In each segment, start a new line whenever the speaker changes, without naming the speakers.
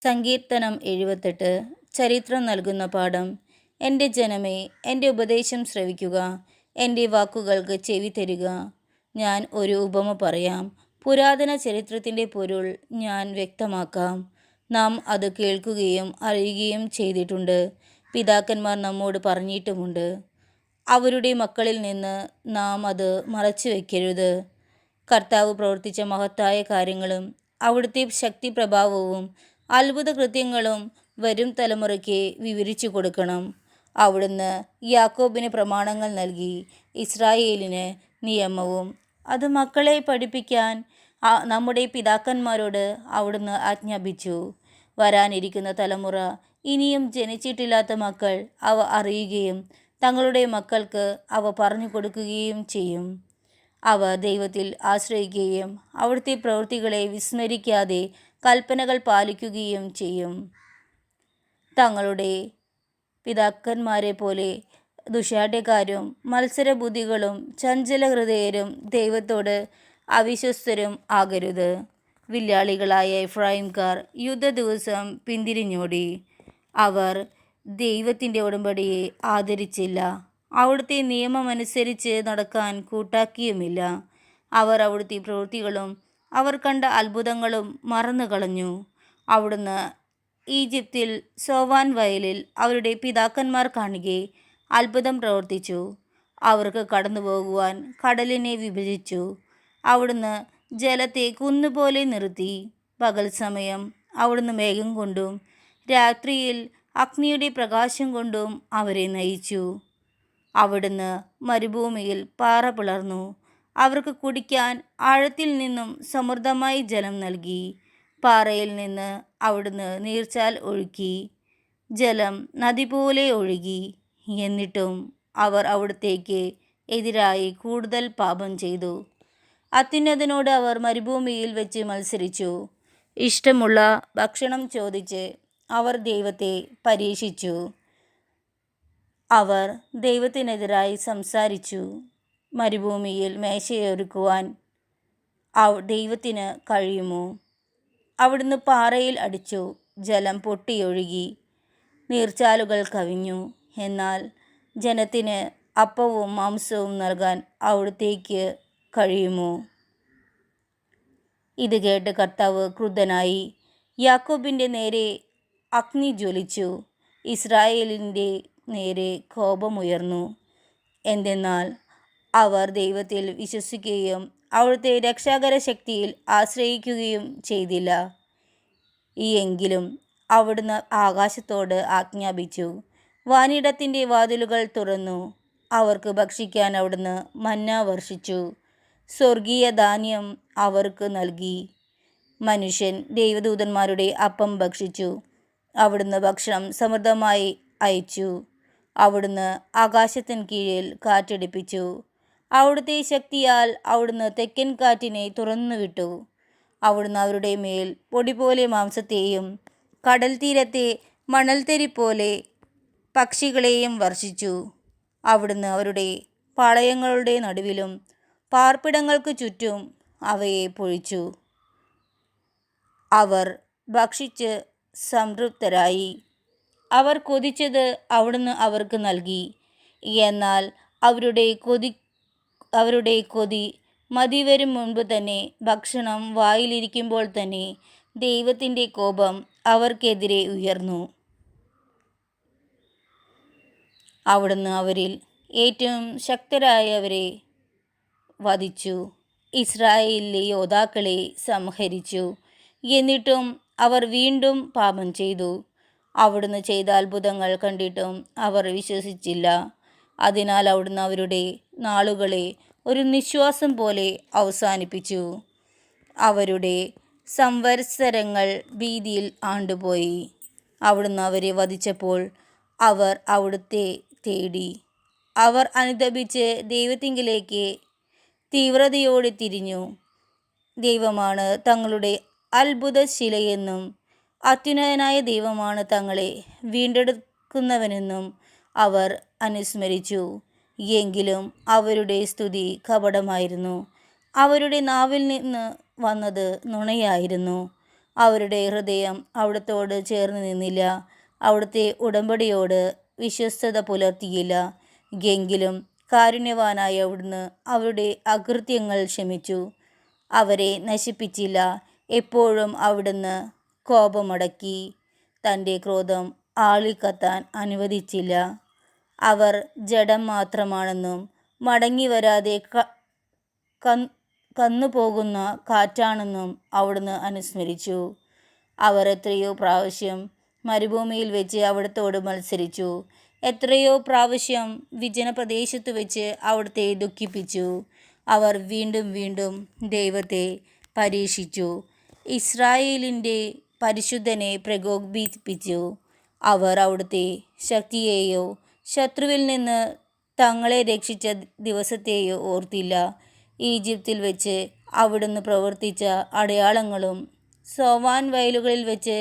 സങ്കീർത്തനം 78. ചരിത്രം നൽകുന്ന പാഠം. എൻ്റെ ജനമേ, എൻ്റെ ഉപദേശം ശ്രവിക്കുക, എൻ്റെ വാക്കുകൾക്ക് ചെവി തരിക. ഞാൻ ഒരു ഉപമ പറയാം, പുരാതന ചരിത്രത്തിൻ്റെ പൊരുൾ ഞാൻ വ്യക്തമാക്കാം. നാം അത് കേൾക്കുകയും അറിയുകയും ചെയ്തിട്ടുണ്ട്. പിതാക്കന്മാർ നമ്മോട് പറഞ്ഞിട്ടുമുണ്ട്. അവരുടെ മക്കളിൽ നിന്ന് നാം അത് മറച്ചു വയ്ക്കരുത്. കർത്താവ് പ്രവർത്തിച്ച മഹത്തായ കാര്യങ്ങളും അവിടുത്തെ ശക്തിപ്രഭാവവും അത്ഭുത കൃത്യങ്ങളും വരും തലമുറയ്ക്ക് വിവരിച്ചു കൊടുക്കണം. അവിടുന്ന് യാക്കോബിന് പ്രമാണങ്ങൾ നൽകി, ഇസ്രായേലിന് നിയമവും. അത് മക്കളെ പഠിപ്പിക്കാൻ നമ്മുടെ പിതാക്കന്മാരോട് അവിടുന്ന് ആജ്ഞാപിച്ചു. വരാനിരിക്കുന്ന തലമുറ, ഇനിയും ജനിച്ചിട്ടില്ലാത്ത മക്കൾ അവ അറിയുകയും തങ്ങളുടെ മക്കൾക്ക് അവ പറഞ്ഞു കൊടുക്കുകയും ചെയ്യും. അവ ദൈവത്തിൽ ആശ്രയിക്കുകയും അവിടുത്തെ പ്രവൃത്തികളെ വിസ്മരിക്കാതെ കൽപ്പനകൾ പാലിക്കുകയും ചെയ്യും. തങ്ങളുടെ പിതാക്കന്മാരെ പോലെ ദുശാഠ്യക്കാരും മത്സരബുദ്ധികളും ചഞ്ചലഹൃദയരും ദൈവത്തോട് അവിശ്വസ്തരും ആകരുത്. വില്ലാളികളായ എഫ്രായിംകാർ യുദ്ധദിവസം പിന്തിരിഞ്ഞോടി. അവർ ദൈവത്തിൻ്റെ ഉടമ്പടിയെ ആദരിച്ചില്ല. അവിടുത്തെ നിയമമനുസരിച്ച് നടക്കാൻ കൂട്ടാക്കിയുമില്ല. അവർ അവിടുത്തെ പ്രവൃത്തികളും അവർ കണ്ട അത്ഭുതങ്ങളും മറന്നുകളഞ്ഞു. അവിടുന്ന് ഈജിപ്തിൽ സോവാൻ വയലിൽ അവരുടെ പിതാക്കന്മാർ കാണുകെ അത്ഭുതം പ്രവർത്തിച്ചു. അവർക്ക് കടന്നുപോകുവാൻ കടലിനെ വിഭജിച്ചു. അവിടുന്ന് ജലത്തെ കുന്നുപോലെ നിർത്തി. പകൽ സമയം അവിടുന്ന് മേഘം കൊണ്ടും രാത്രിയിൽ അഗ്നിയുടെ പ്രകാശം കൊണ്ടും അവരെ നയിച്ചു. അവിടുന്ന് മരുഭൂമിയിൽ പാറ പിളർന്നു. അവർക്ക് കുടിക്കാൻ ആഴത്തിൽ നിന്നും സമൃദ്ധമായി ജലം നൽകി. പാറയിൽ നിന്ന് അവിടുന്ന് നീർച്ചാൽ ഒഴുക്കി. ജലം നദി പോലെ ഒഴുകി. എന്നിട്ടും അവർ അവിടുത്തേക്ക് എതിരായി കൂടുതൽ പാപം ചെയ്തു. അത്യുന്നതനോട് അവർ മരുഭൂമിയിൽ വെച്ച് മത്സരിച്ചു. ഇഷ്ടമുള്ള ഭക്ഷണം ചോദിച്ച് അവർ ദൈവത്തെ പരീക്ഷിച്ചു. അവർ ദൈവത്തിനെതിരായി സംസാരിച്ചു. മരുഭൂമിയിൽ മേശയൊരുക്കുവാൻ ദൈവത്തിന് കഴിയുമോ? അവിടുന്ന് പാറയിൽ അടിച്ചു, ജലം പൊട്ടിയൊഴുകി, നീർച്ചാലുകൾ കവിഞ്ഞു. എന്നാൽ ജനത്തിന് അപ്പവും മാംസവും നൽകാൻ അവിടുത്തേക്ക് കഴിയുമോ? ഇത് കേട്ട് കർത്താവ് ക്രുദ്ധനായി. യാക്കോബിൻ്റെ നേരെ അഗ്നി ജ്വലിച്ചു. ഇസ്രായേലിൻ്റെ നേരെ കോപമുയർന്നു. എന്തെന്നാൽ അവർ ദൈവത്തിൽ വിശ്വസിക്കുകയും അവിടുത്തെ രക്ഷാകര ശക്തിയിൽ ആശ്രയിക്കുകയും ചെയ്തില്ല. എങ്കിലും അവിടുന്ന് ആകാശത്തോട് ആജ്ഞാപിച്ചു, വാനിടത്തിൻ്റെ വാതിലുകൾ തുറന്നു. അവർക്ക് ഭക്ഷിക്കാൻ അവിടുന്ന് മന്ന വർഷിച്ചു. സ്വർഗീയ ധാന്യം അവർക്ക് നൽകി. മനുഷ്യൻ ദൈവദൂതന്മാരുടെ അപ്പം ഭക്ഷിച്ചു. അവിടുന്ന് ഭക്ഷണം സമൃദ്ധമായി അയച്ചു. അവിടുന്ന് ആകാശത്തിന് കീഴിൽ കാറ്റടിപ്പിച്ചു. അവിടുത്തെ ശക്തിയാൽ അവിടുന്ന് തെക്കൻ കാറ്റിനെ തുറന്നുവിട്ടു. അവിടുന്ന് അവരുടെ മേൽ പൊടി പോലെ മാംസത്തെയും കടൽ തീരത്തെ മണൽത്തരി പോലെ പക്ഷികളെയും വർഷിച്ചു. അവിടുന്ന് അവരുടെ പാളയങ്ങളുടെ നടുവിലും പാർപ്പിടങ്ങൾക്ക് ചുറ്റും അവയെ പൊഴിച്ചു. അവർ ഭക്ഷിച്ച് സംതൃപ്തരായി. അവർ കൊതിച്ചത് അവിടുന്ന് അവർക്ക് നൽകി. എന്നാൽ അവരുടെ കൊതി മതിവരും മുൻപ് തന്നെ, ഭക്ഷണം വായിലിരിക്കുമ്പോൾ തന്നെ ദൈവത്തിൻ്റെ കോപം അവർക്കെതിരെ ഉയർന്നു. അവിടുന്ന് അവരിൽ ഏറ്റവും ശക്തരായവരെ വധിച്ചു. ഇസ്രായേലിലെ യോദ്ധാക്കളെ സംഹരിച്ചു. എന്നിട്ടും അവർ വീണ്ടും പാപം ചെയ്തു. അവിടുന്ന് ചെയ്ത അത്ഭുതങ്ങൾ കണ്ടിട്ടും അവർ വിശ്വസിച്ചില്ല. അതിനാൽ അവിടുന്ന് അവരുടെ നാളുകളെ ഒരു നിശ്വാസം പോലെ അവസാനിപ്പിച്ചു. അവരുടെ സംവത്സരങ്ങൾ ഭീതിയിൽ ആണ്ടുപോയി. അവിടുന്ന് അവരെ വധിച്ചപ്പോൾ അവർ അവിടുത്തെ തേടി. അവർ അനുതപിച്ച് ദൈവത്തിങ്കലേക്ക് തീവ്രതയോടെ തിരിഞ്ഞു. ദൈവമാണ് തങ്ങളുടെ അത്ഭുതശിലയെന്നും അത്യുന്നതനായ ദൈവമാണ് തങ്ങളെ വീണ്ടെടുക്കുന്നവനെന്നും അവർ അനുസ്മരിച്ചു. എങ്കിലും അവരുടെ സ്തുതി കപടമായിരുന്നു. അവരുടെ നാവിൽ നിന്ന് വന്നത് നുണയായിരുന്നു. അവരുടെ ഹൃദയം അവിടുത്തോട് ചേർന്ന് നിന്നില്ല, അവിടുത്തെ ഉടമ്പടിയോട് വിശ്വസ്തത പുലർത്തിയില്ല. എങ്കിലും കാരുണ്യവാനായ അവിടുന്ന് അവരുടെ അകൃത്യങ്ങൾ ക്ഷമിച്ചു, അവരെ നശിപ്പിച്ചില്ല. എപ്പോഴും അവിടുന്ന് കോപമടക്കി തൻ്റെ ക്രോധം ആളിക്കത്താൻ അനുവദിച്ചില്ല. അവർ ജഡം മാത്രമാണെന്നും മടങ്ങി വരാതെ കന്നുപോകുന്ന കാറ്റാണെന്നും അവിടുന്ന് അനുസ്മരിച്ചു. അവർ എത്രയോ പ്രാവശ്യം മരുഭൂമിയിൽ വെച്ച് അവിടുത്തോട് മത്സരിച്ചു, എത്രയോ പ്രാവശ്യം വിജനപ്രദേശത്തു വെച്ച് അവിടുത്തെ ദുഃഖിപ്പിച്ചു. അവർ വീണ്ടും വീണ്ടും ദൈവത്തെ പരീക്ഷിച്ചു, ഇസ്രായേലിൻ്റെ പരിശുദ്ധനെ പ്രകോപിപ്പിച്ചു. അവർ അവിടുത്തെ ശക്തിയെയോ ശത്രുവിൽ നിന്ന് തങ്ങളെ രക്ഷിച്ച ദിവസത്തെയോ ഓർത്തില്ല. ഈജിപ്തിൽ വെച്ച് അവിടുന്ന് പ്രവർത്തിച്ച അടയാളങ്ങളും സോവാൻ വയലുകളിൽ വെച്ച്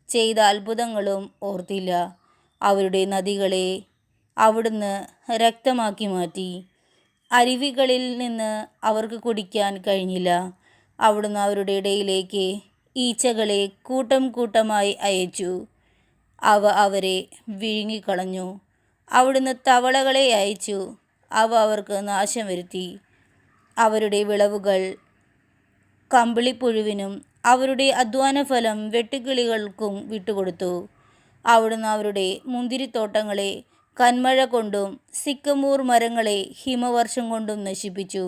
ചെയ്ത അത്ഭുതങ്ങളും ഓർത്തില്ല. അവരുടെ നദികളെ അവിടുന്ന് രക്തമാക്കി മാറ്റി, അരുവികളിൽ നിന്ന് അവർക്ക് കുടിക്കാൻ കഴിഞ്ഞില്ല. അവിടുന്ന് അവരുടെ ഇടയിലേക്ക് ഈച്ചകളെ കൂട്ടം കൂട്ടമായി അയച്ചു, അവ അവരെ വിഴുങ്ങിക്കളഞ്ഞു. അവിടുന്ന് തവളകളെ അയച്ചു, അവ അവർക്ക് നാശം വരുത്തി. അവരുടെ വിളവുകൾ കമ്പിളിപ്പുഴുവിനും അവരുടെ അധ്വാനഫലം വെട്ടുക്കിളികൾക്കും വിട്ടുകൊടുത്തു. അവിടുന്ന് അവരുടെ മുന്തിരിത്തോട്ടങ്ങളെ കന്മഴ കൊണ്ടും സിക്കമൂർ മരങ്ങളെ ഹിമവർഷം കൊണ്ടും നശിപ്പിച്ചു.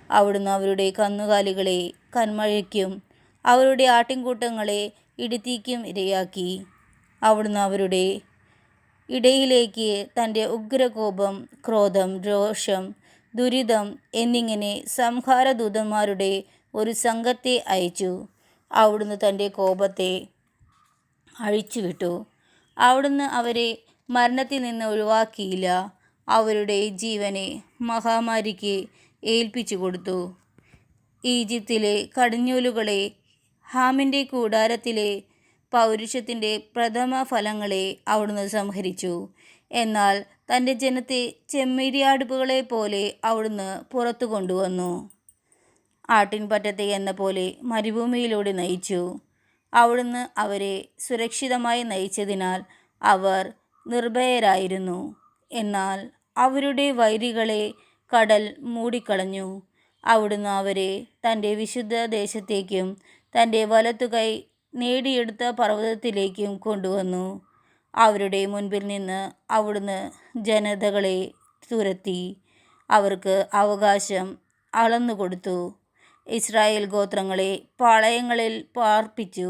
അവിടുന്ന് അവരുടെ കന്നുകാലികളെ കന്മഴയ്ക്കും അവരുടെ ആട്ടിൻകൂട്ടങ്ങളെ ഇടിത്തീക്കും ഇരയാക്കി. അവിടുന്ന് അവരുടെ ഇടയിലേക്ക് തൻ്റെ ഉഗ്രകോപം, ക്രോധം, രോഷം, ദുരിതം എന്നിങ്ങനെ സംഹാരദൂതന്മാരുടെ ഒരു സംഘത്തെ അയച്ചു. അവിടുന്ന് തൻ്റെ കോപത്തെ അഴിച്ചുവിട്ടു. അവിടുന്ന് അവരെ മരണത്തിൽ നിന്ന് ഒഴിവാക്കിയില്ല, അവരുടെ ജീവനെ മഹാമാരിക്ക് ഏൽപ്പിച്ചു കൊടുത്തു. ഈജിപ്തിലെ കടിഞ്ഞൂലുകളെ, ഹാമിൻ്റെ കൂടാരത്തിലെ പൗരുഷത്തിൻ്റെ പ്രഥമ ഫലങ്ങളെ അവിടുന്ന് സംഹരിച്ചു. എന്നാൽ തൻ്റെ ജനത്തെ ചെമ്മരിയാടുകളെ പോലെ അവിടുന്ന് പുറത്തു കൊണ്ടുവന്നു. ആട്ടിൻപറ്റത്തെ എന്ന പോലെ മരുഭൂമിയിലൂടെ നയിച്ചു. അവിടുന്ന് അവരെ സുരക്ഷിതമായി നയിച്ചതിനാൽ അവർ നിർഭയരായിരുന്നു. എന്നാൽ അവരുടെ വൈരികളെ കടൽ മൂടിക്കളഞ്ഞു. അവിടുന്ന് അവരെ തൻ്റെ വിശുദ്ധ ദേശത്തേക്കും തൻ്റെ വലത്തുകൈ നേടിയെടുത്ത പർവ്വതത്തിലേക്കും കൊണ്ടുവന്നു. അവരുടെ മുൻപിൽ നിന്ന് അവിടുന്ന് ജനതകളെ തുരത്തി, അവർക്ക് അവകാശം അളന്നുകൊടുത്തു. ഇസ്രായേൽ ഗോത്രങ്ങളെ പാളയങ്ങളിൽ പാർപ്പിച്ചു.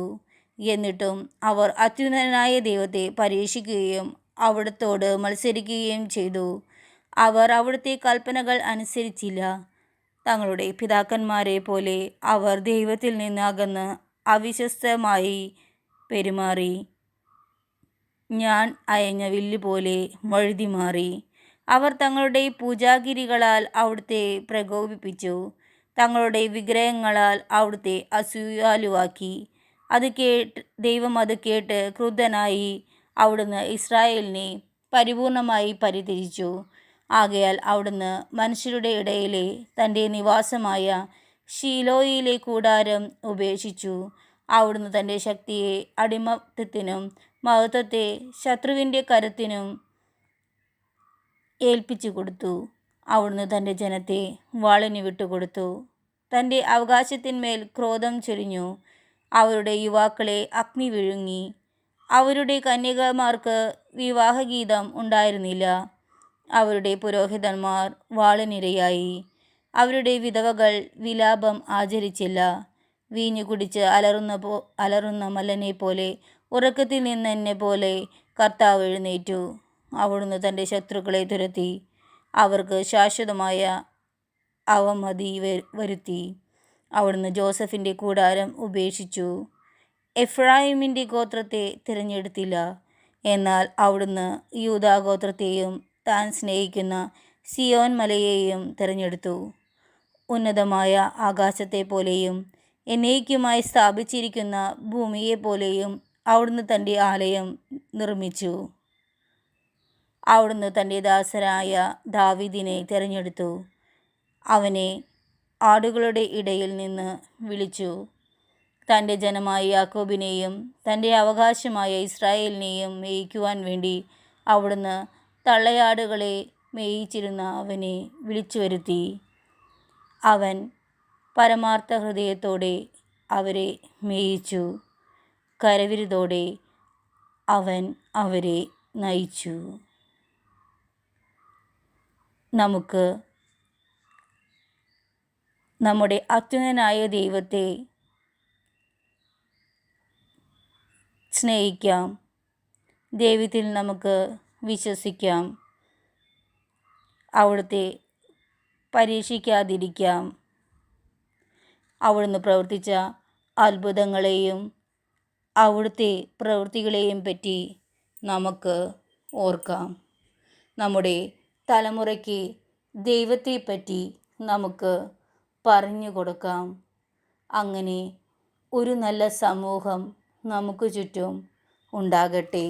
എന്നിട്ടും അവർ അത്യുന്നതനായ ദൈവത്തെ പരീക്ഷിക്കുകയും അവിടുത്തോട് മത്സരിക്കുകയും ചെയ്തു. അവർ അവിടുത്തെ കൽപ്പനകൾ അനുസരിച്ചില്ല. തങ്ങളുടെ പിതാക്കന്മാരെ പോലെ അവർ ദൈവത്തിൽ നിന്ന് അകന്ന് അവിശ്വസ്തമായി പെരുമാറി. ഞാൻ അയഞ്ഞ വില്ലുപോലെ വഴുതിമാറി. അവർ തങ്ങളുടെ പൂജാഗിരികളാൽ അവിടുത്തെ പ്രകോപിപ്പിച്ചു, തങ്ങളുടെ വിഗ്രഹങ്ങളാൽ അവിടുത്തെ അസൂയാലുവാക്കി. ദൈവം അത് കേട്ട് ക്രുദ്ധനായി. അവിടുന്ന് ഇസ്രായേലിനെ പരിപൂർണമായി പരിത്യജിച്ചു. ആകയാൽ അവിടുന്ന് മനുഷ്യരുടെ ഇടയിലെ തൻ്റെ നിവാസമായ ശീലോയിലെ കൂടാരം ഉപേക്ഷിച്ചു. അവിടുന്ന് തൻ്റെ ശക്തിയെ അടിമത്തത്തിനും മഹത്വത്തെ ശത്രുവിൻ്റെ കരത്തിനും ഏൽപ്പിച്ചു കൊടുത്തു. അവിടുന്ന് തൻ്റെ ജനത്തെ വാളിന് വിട്ടുകൊടുത്തു. തൻ്റെ അവകാശത്തിന്മേൽ ക്രോധം ചൊരിഞ്ഞു. അവരുടെ യുവാക്കളെ അഗ്നി വിഴുങ്ങി. അവരുടെ കന്യകമാർക്ക് വിവാഹഗീതം ഉണ്ടായിരുന്നില്ല. അവരുടെ പുരോഹിതന്മാർ വാളിനിരയായി. അവരുടെ വിധവകൾ വിലാപം ആചരിച്ചില്ല. വീഞ്ഞു കുടിച്ച് അലറുന്ന മല്ലനെ പോലെ, ഉറക്കത്തിൽ നിന്നെന്നെ പോലെ കർത്താവ് എഴുന്നേറ്റു. അവിടുന്ന് തൻ്റെ ശത്രുക്കളെ തുരത്തി, അവർക്ക് ശാശ്വതമായ അവമതി വരുത്തി. അവിടുന്ന് ജോസഫിൻ്റെ കൂടാരം ഉപേക്ഷിച്ചു, എഫ്രായിമിൻ്റെ ഗോത്രത്തെ തിരഞ്ഞെടുത്തില്ല. എന്നാൽ അവിടുന്ന് യൂദാഗോത്രത്തെയും താൻ സ്നേഹിക്കുന്ന സിയോൻ മലയെയും തിരഞ്ഞെടുത്തു. ഉന്നതമായ ആകാശത്തെപ്പോലെയും എന്നേക്കുമായി സ്ഥാപിച്ചിരിക്കുന്ന ഭൂമിയെപ്പോലെയും അവിടുന്ന് തൻ്റെ ആലയം നിർമ്മിച്ചു. അവിടുന്ന് തൻ്റെ ദാസനായ ദാവീദിനെ തിരഞ്ഞെടുത്തു. അവനെ ആടുകളുടെ ഇടയിൽ നിന്ന് വിളിച്ചു. തൻ്റെ ജനമായ യാക്കോബിനെയും തൻ്റെ അവകാശമായ ഇസ്രായേലിനെയും മേയിക്കുവാൻ വേണ്ടി അവിടുന്ന് തള്ളയാടുകളെ മേയിച്ചിരുന്ന അവനെ വിളിച്ചു വരുത്തി. അവൻ പരമാർത്ഥ ഹൃദയത്തോടെ അവരെ മേയിച്ചു. കരവിരുതോടെ അവൻ അവരെ നയിച്ചു. നമുക്ക് നമ്മുടെ അത്യുന്നതനായ ദൈവത്തെ സ്നേഹിക്കാം. ദൈവത്തിൽ നമുക്ക് വിശ്വസിക്കാം. അവിടുത്തെ പരീക്ഷിക്കാതിരിക്കാം. അവിടുന്ന് പ്രവർത്തിച്ച അത്ഭുതങ്ങളെയും അവിടുത്തെ പ്രവൃത്തികളെയും പറ്റി നമുക്ക് ഓർക്കാം. നമ്മുടെ തലമുറയ്ക്ക് ദൈവത്തെപ്പറ്റി നമുക്ക് പറഞ്ഞു കൊടുക്കാം. അങ്ങനെ ഒരു നല്ല സമൂഹം നമുക്ക് ചുറ്റും ഉണ്ടാകട്ടെ.